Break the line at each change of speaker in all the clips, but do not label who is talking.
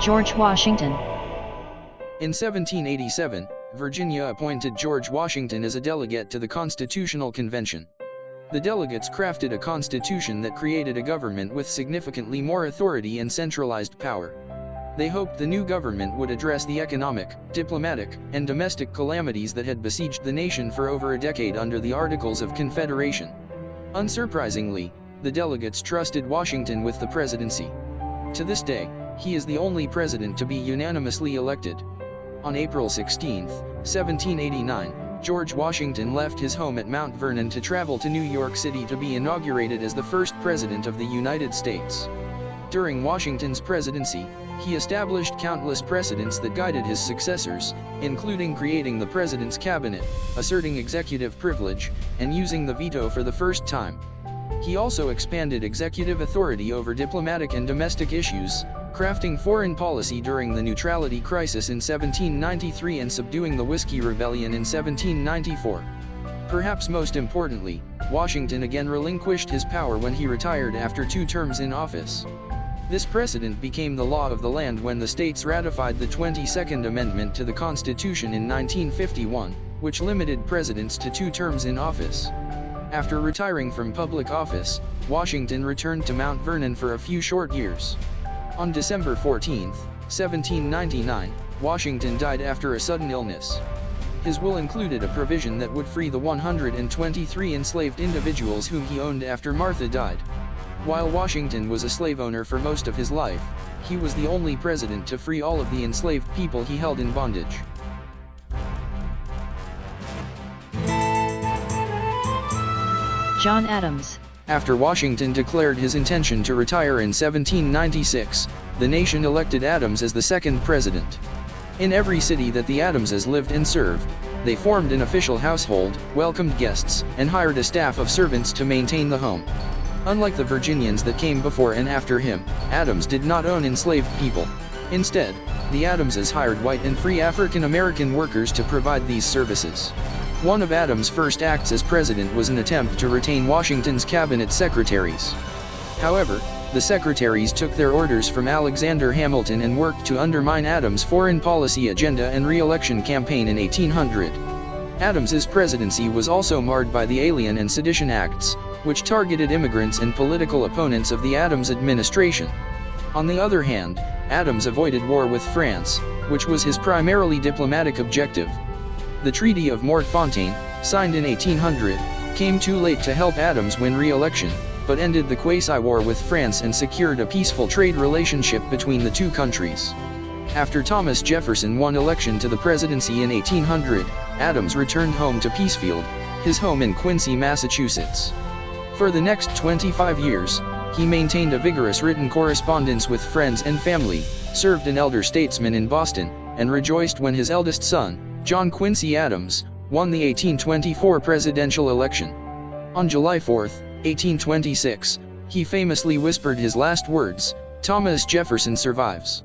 George Washington.
In 1787, Virginia appointed George Washington as a delegate to the Constitutional Convention. The delegates crafted a constitution that created a government with significantly more authority and centralized power. They hoped the new government would address the economic, diplomatic, and domestic calamities that had besieged the nation for over a decade under the Articles of Confederation. Unsurprisingly, the delegates trusted Washington with the presidency. To this day, he is the only president to be unanimously elected. On April 16, 1789, George Washington left his home at Mount Vernon to travel to New York City to be inaugurated as the first president of the United States. During Washington's presidency, he established countless precedents that guided his successors, including creating the president's cabinet, asserting executive privilege, and using the veto for the first time. He also expanded executive authority over diplomatic and domestic issues, crafting foreign policy during the neutrality crisis in 1793 and subduing the Whiskey Rebellion in 1794. Perhaps most importantly, Washington again relinquished his power when he retired after 2 terms in office. This precedent became the law of the land when the states ratified the 22nd Amendment to the Constitution in 1951, which limited presidents to 2 terms in office. After retiring from public office, Washington returned to Mount Vernon for a few short years. On December 14, 1799, Washington died after a sudden illness. His will included a provision that would free the 123 enslaved individuals whom he owned after Martha died. While Washington was a slave owner for most of his life, he was the only president to free all of the enslaved people he held in bondage.
John Adams.
After Washington declared his intention to retire in 1796, the nation elected Adams as the second president. In every city that the Adamses lived and served, they formed an official household, welcomed guests, and hired a staff of servants to maintain the home. Unlike the Virginians that came before and after him, Adams did not own enslaved people. Instead, the Adamses hired white and free African American workers to provide these services. One of Adams' first acts as president was an attempt to retain Washington's cabinet secretaries. However, the secretaries took their orders from Alexander Hamilton and worked to undermine Adams' foreign policy agenda and re-election campaign in 1800. Adams's presidency was also marred by the Alien and Sedition Acts, which targeted immigrants and political opponents of the Adams administration. On the other hand, Adams avoided war with France, which was his primarily diplomatic objective. The Treaty of Mortefontaine, signed in 1800, came too late to help Adams win re-election, but ended the quasi-war with France and secured a peaceful trade relationship between the two countries. After Thomas Jefferson won election to the presidency in 1800, Adams returned home to Peacefield, his home in Quincy, Massachusetts. For the next 25 years, he maintained a vigorous written correspondence with friends and family, served an elder statesman in Boston, and rejoiced when his eldest son, John Quincy Adams, won the 1824 presidential election. On July 4, 1826, he famously whispered his last words, "Thomas Jefferson survives."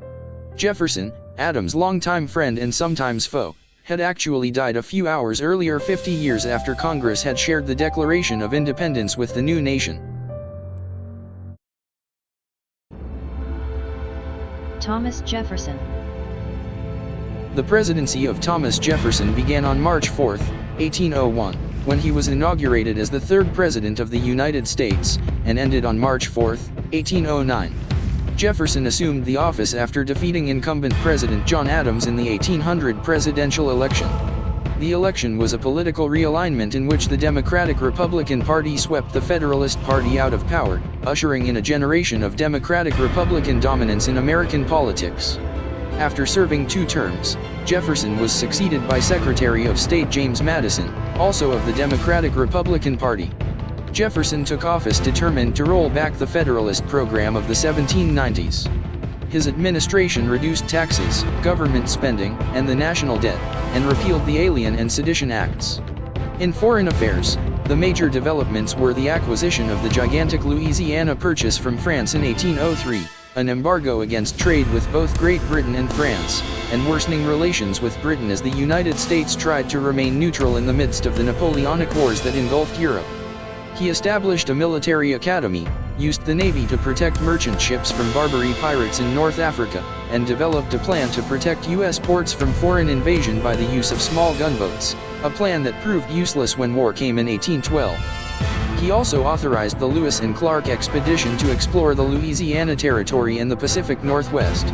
Jefferson, Adams' longtime friend and sometimes foe, had actually died a few hours earlier, 50 years after Congress had shared the Declaration of Independence with the new nation.
Thomas Jefferson.
The presidency of Thomas Jefferson began on March 4, 1801, when he was inaugurated as the 3rd President of the United States, and ended on March 4, 1809. Jefferson assumed the office after defeating incumbent President John Adams in the 1800 presidential election. The election was a political realignment in which the Democratic-Republican Party swept the Federalist Party out of power, ushering in a generation of Democratic-Republican dominance in American politics. After serving 2 terms, Jefferson was succeeded by Secretary of State James Madison, also of the Democratic-Republican Party. Jefferson took office determined to roll back the Federalist program of the 1790s. His administration reduced taxes, government spending, and the national debt, and repealed the Alien and Sedition Acts. In foreign affairs, the major developments were the acquisition of the gigantic Louisiana Purchase from France in 1803, an embargo against trade with both Great Britain and France, and worsening relations with Britain as the United States tried to remain neutral in the midst of the Napoleonic Wars that engulfed Europe. He established a military academy, used the Navy to protect merchant ships from Barbary pirates in North Africa, and developed a plan to protect U.S. ports from foreign invasion by the use of small gunboats, a plan that proved useless when war came in 1812. He also authorized the Lewis and Clark expedition to explore the Louisiana Territory and the Pacific Northwest.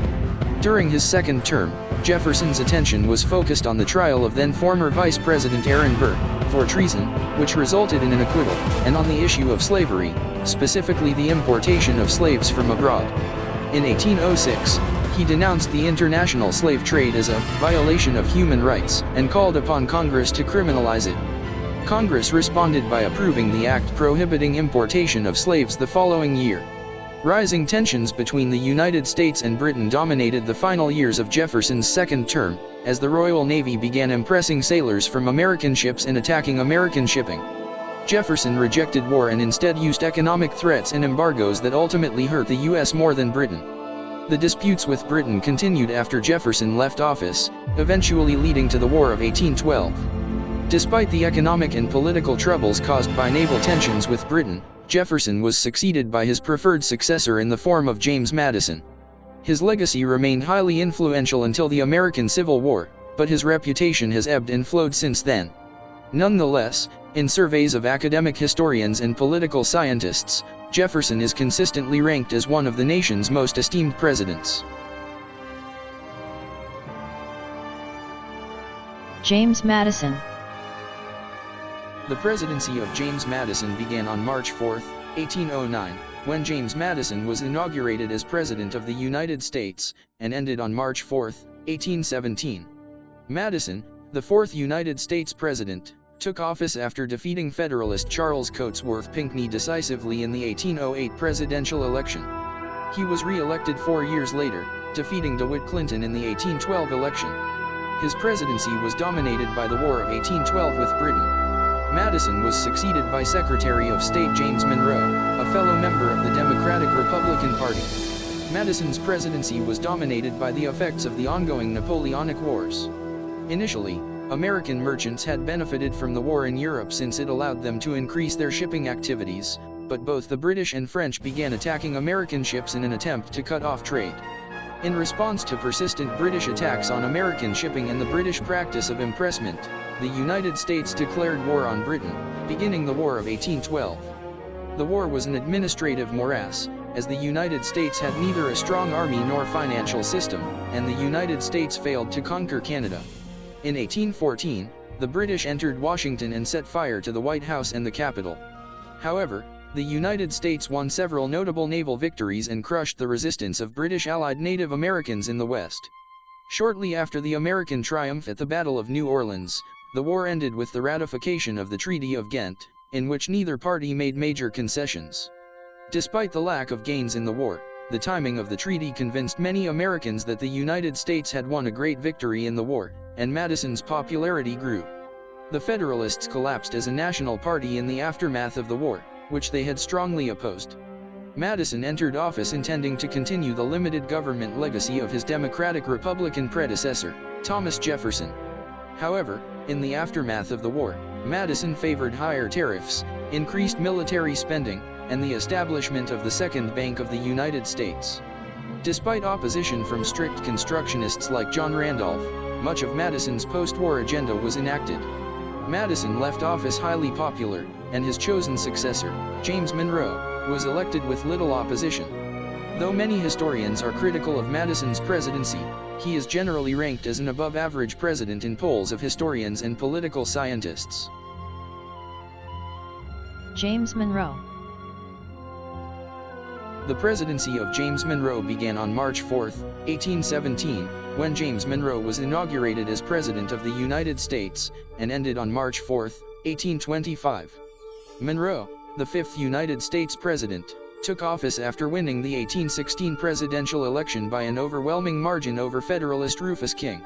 During his second term, Jefferson's attention was focused on the trial of then-former Vice President Aaron Burr for treason, which resulted in an acquittal, and on the issue of slavery, specifically the importation of slaves from abroad. In 1806, he denounced the international slave trade as a violation of human rights, and called upon Congress to criminalize it. Congress responded by approving the act prohibiting importation of slaves the following year. Rising tensions between the United States and Britain dominated the final years of Jefferson's second term, as the Royal Navy began impressing sailors from American ships and attacking American shipping. Jefferson rejected war and instead used economic threats and embargoes that ultimately hurt the U.S. more than Britain. The disputes with Britain continued after Jefferson left office, eventually leading to the War of 1812. Despite the economic and political troubles caused by naval tensions with Britain, Jefferson was succeeded by his preferred successor in the form of James Madison. His legacy remained highly influential until the American Civil War, but his reputation has ebbed and flowed since then. Nonetheless, in surveys of academic historians and political scientists, Jefferson is consistently ranked as one of the nation's most esteemed presidents.
James Madison.
The presidency of James Madison began on March 4, 1809, when James Madison was inaugurated as President of the United States, and ended on March 4, 1817. Madison, the fourth United States President, took office after defeating Federalist Charles Cotesworth Pinckney decisively in the 1808 presidential election. He was re-elected 4 years later, defeating DeWitt Clinton in the 1812 election. His presidency was dominated by the War of 1812 with Britain. Madison was succeeded by Secretary of State James Monroe, a fellow member of the Democratic-Republican Party. Madison's presidency was dominated by the effects of the ongoing Napoleonic Wars. Initially, American merchants had benefited from the war in Europe since it allowed them to increase their shipping activities, but both the British and French began attacking American ships in an attempt to cut off trade. In response to persistent British attacks on American shipping and the British practice of impressment, the United States declared war on Britain, beginning the War of 1812. The war was an administrative morass, as the United States had neither a strong army nor financial system, and the United States failed to conquer Canada. In 1814, the British entered Washington and set fire to the White House and the Capitol. However, the United States won several notable naval victories and crushed the resistance of British allied Native Americans in the West. Shortly after the American triumph at the Battle of New Orleans, the war ended with the ratification of the Treaty of Ghent, in which neither party made major concessions. Despite the lack of gains in the war, the timing of the treaty convinced many Americans that the United States had won a great victory in the war, and Madison's popularity grew. The Federalists collapsed as a national party in the aftermath of the war, which they had strongly opposed. Madison entered office intending to continue the limited government legacy of his Democratic-Republican predecessor, Thomas Jefferson. However, in the aftermath of the war, Madison favored higher tariffs, increased military spending, and the establishment of the Second Bank of the United States. Despite opposition from strict constructionists like John Randolph, much of Madison's post-war agenda was enacted. Madison left office highly popular, and his chosen successor, James Monroe, was elected with little opposition. Though many historians are critical of Madison's presidency, he is generally ranked as an above-average president in polls of historians and political scientists.
James Monroe.
The presidency of James Monroe began on March 4, 1817, when James Monroe was inaugurated as President of the United States, and ended on March 4, 1825. Monroe, the fifth United States President, took office after winning the 1816 presidential election by an overwhelming margin over Federalist Rufus King.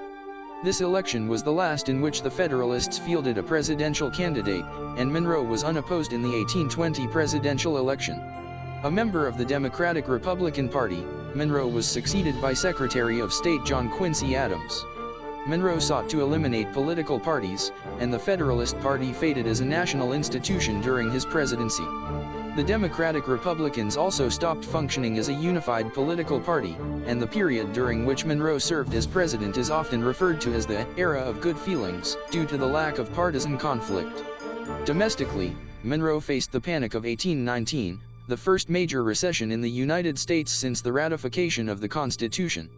This election was the last in which the Federalists fielded a presidential candidate, and Monroe was unopposed in the 1820 presidential election. A member of the Democratic-Republican Party, Monroe was succeeded by Secretary of State John Quincy Adams. Monroe sought to eliminate political parties, and the Federalist Party faded as a national institution during his presidency. The Democratic Republicans also stopped functioning as a unified political party, and the period during which Monroe served as president is often referred to as the era of good feelings, due to the lack of partisan conflict. Domestically, Monroe faced the Panic of 1819, the first major recession in the United States since the ratification of the Constitution.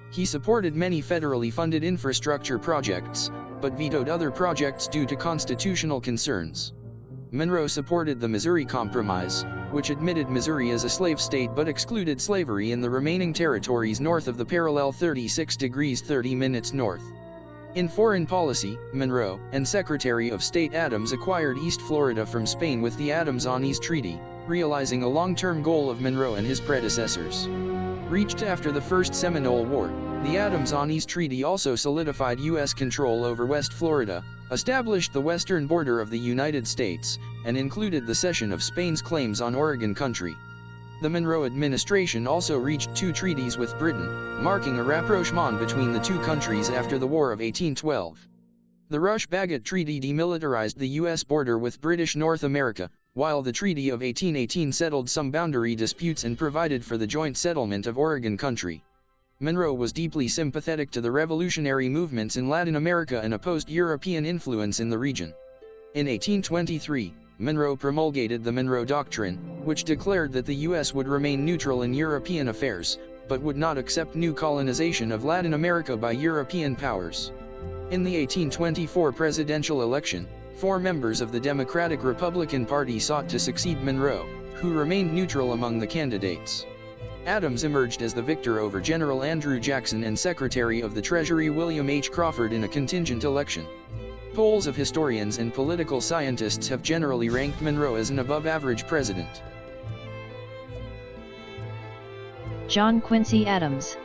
He supported many federally funded infrastructure projects, but vetoed other projects due to constitutional concerns. Monroe supported the Missouri Compromise, which admitted Missouri as a slave state but excluded slavery in the remaining territories north of the parallel 36 degrees 30 minutes north. In foreign policy, Monroe and Secretary of State Adams acquired East Florida from Spain with the Adams-Onís Treaty, realizing a long-term goal of Monroe and his predecessors. Reached after the First Seminole War, the Adams-Onís Treaty also solidified U.S. control over West Florida, established the western border of the United States, and included the cession of Spain's claims on Oregon country. The Monroe administration also reached two treaties with Britain, marking a rapprochement between the two countries after the War of 1812. The Rush-Bagot Treaty demilitarized the U.S. border with British North America, while the Treaty of 1818 settled some boundary disputes and provided for the joint settlement of Oregon country. Monroe was deeply sympathetic to the revolutionary movements in Latin America and opposed European influence in the region. In 1823, Monroe promulgated the Monroe Doctrine, which declared that the U.S. would remain neutral in European affairs, but would not accept new colonization of Latin America by European powers. In the 1824 presidential election, 4 members of the Democratic-Republican Party sought to succeed Monroe, who remained neutral among the candidates. Adams emerged as the victor over General Andrew Jackson and Secretary of the Treasury William H. Crawford in a contingent election. Polls of historians and political scientists have generally ranked Monroe as an above-average president.
John Quincy Adams.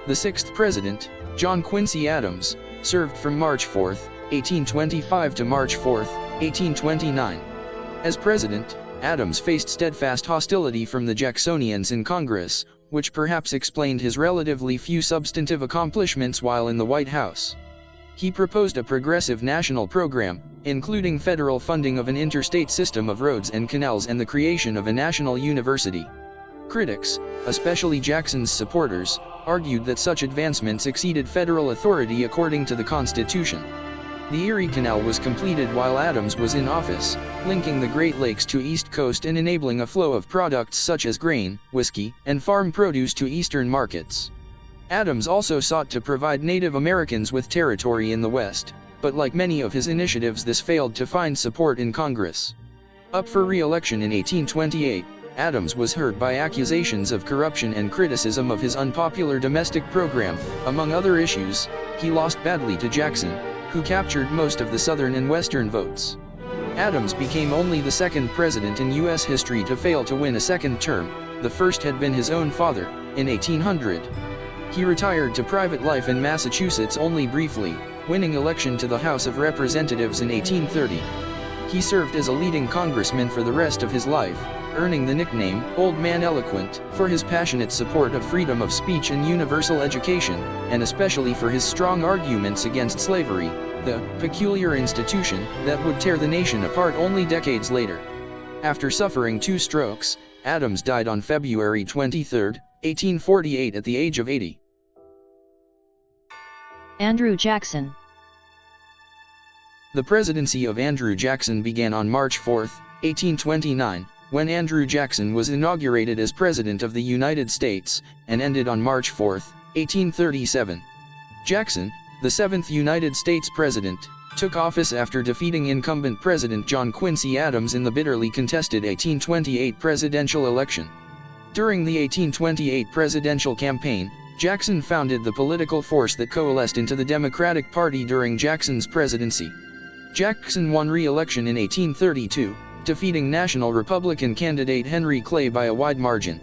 The 6th president, John Quincy Adams, served from March 4, 1825 to March 4, 1829. As president, Adams faced steadfast hostility from the Jacksonians in Congress, which perhaps explained his relatively few substantive accomplishments while in the White House. He proposed a progressive national program, including federal funding of an interstate system of roads and canals and the creation of a national university. Critics, especially Jackson's supporters, argued that such advancements exceeded federal authority according to the Constitution. The Erie Canal was completed while Adams was in office, linking the Great Lakes to East Coast and enabling a flow of products such as grain, whiskey, and farm produce to eastern markets. Adams also sought to provide Native Americans with territory in the West, but like many of his initiatives, this failed to find support in Congress. Up for re-election in 1828, Adams was hurt by accusations of corruption and criticism of his unpopular domestic program. Among other issues, he lost badly to Jackson, who captured most of the Southern and Western votes. Adams became only the 2nd president in U.S. history to fail to win a second term. The first had been his own father, in 1800. He retired to private life in Massachusetts only briefly, winning election to the House of Representatives in 1830. He served as a leading congressman for the rest of his life, earning the nickname, Old Man Eloquent, for his passionate support of freedom of speech and universal education, and especially for his strong arguments against slavery, the peculiar institution that would tear the nation apart only decades later. After suffering 2 strokes, Adams died on February 23, 1848 at the age of 80.
Andrew Jackson.
The presidency of Andrew Jackson began on March 4, 1829, when Andrew Jackson was inaugurated as President of the United States, and ended on March 4, 1837. Jackson, the 7th United States President, took office after defeating incumbent President John Quincy Adams in the bitterly contested 1828 presidential election. During the 1828 presidential campaign, Jackson founded the political force that coalesced into the Democratic Party during Jackson's presidency. Jackson won re-election in 1832, defeating national Republican candidate Henry Clay by a wide margin.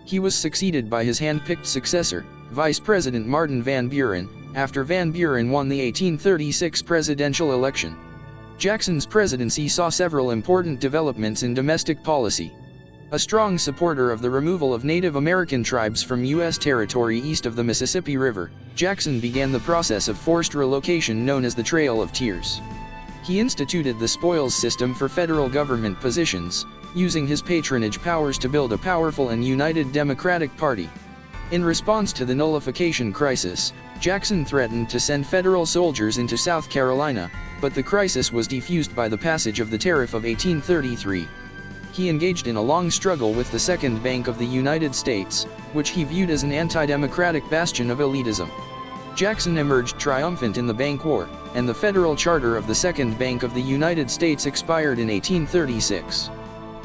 He was succeeded by his hand-picked successor, Vice President Martin Van Buren, after Van Buren won the 1836 presidential election. Jackson's presidency saw several important developments in domestic policy. A strong supporter of the removal of Native American tribes from U.S. territory east of the Mississippi River, Jackson began the process of forced relocation known as the Trail of Tears. He instituted the spoils system for federal government positions, using his patronage powers to build a powerful and united Democratic Party. In response to the nullification crisis, Jackson threatened to send federal soldiers into South Carolina, but the crisis was defused by the passage of the Tariff of 1833. He engaged in a long struggle with the Second Bank of the United States, which he viewed as an anti-democratic bastion of elitism. Jackson emerged triumphant in the Bank War, and the federal charter of the Second Bank of the United States expired in 1836.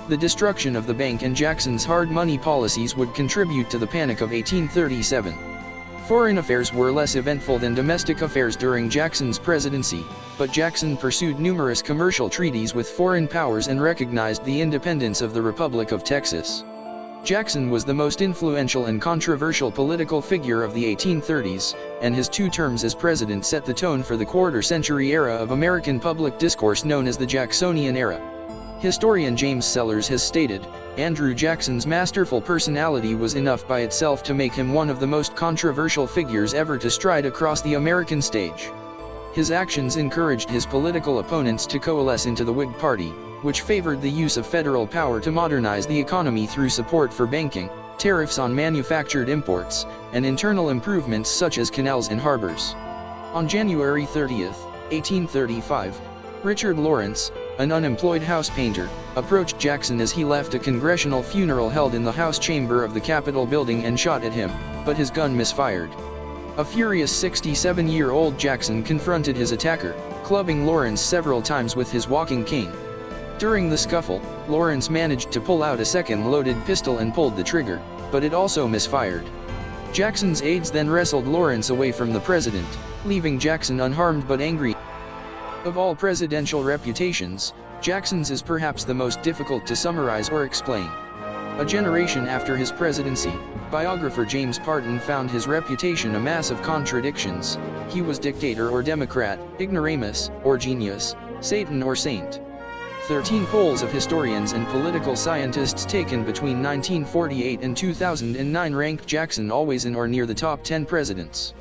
The destruction of the bank and Jackson's hard money policies would contribute to the Panic of 1837. Foreign affairs were less eventful than domestic affairs during Jackson's presidency, but Jackson pursued numerous commercial treaties with foreign powers and recognized the independence of the Republic of Texas. Jackson was the most influential and controversial political figure of the 1830s, and his 2 terms as president set the tone for the quarter-century era of American public discourse known as the Jacksonian era. Historian James Sellers has stated, Andrew Jackson's masterful personality was enough by itself to make him one of the most controversial figures ever to stride across the American stage. His actions encouraged his political opponents to coalesce into the Whig Party, which favored the use of federal power to modernize the economy through support for banking, tariffs on manufactured imports, and internal improvements such as canals and harbors. On January 30, 1835, Richard Lawrence, an unemployed house painter, approached Jackson as he left a congressional funeral held in the House chamber of the Capitol building and shot at him, but his gun misfired. A furious 67-year-old Jackson confronted his attacker, clubbing Lawrence several times with his walking cane. During the scuffle, Lawrence managed to pull out a second loaded pistol and pulled the trigger, but it also misfired. Jackson's aides then wrestled Lawrence away from the president, leaving Jackson unharmed but angry. Of all presidential reputations, Jackson's is perhaps the most difficult to summarize or explain. A generation after his presidency, biographer James Parton found his reputation a mass of contradictions. He was dictator or Democrat, ignoramus or genius, Satan or saint. 13 polls of historians and political scientists taken between 1948 and 2009 ranked Jackson always in or near the top 10 presidents.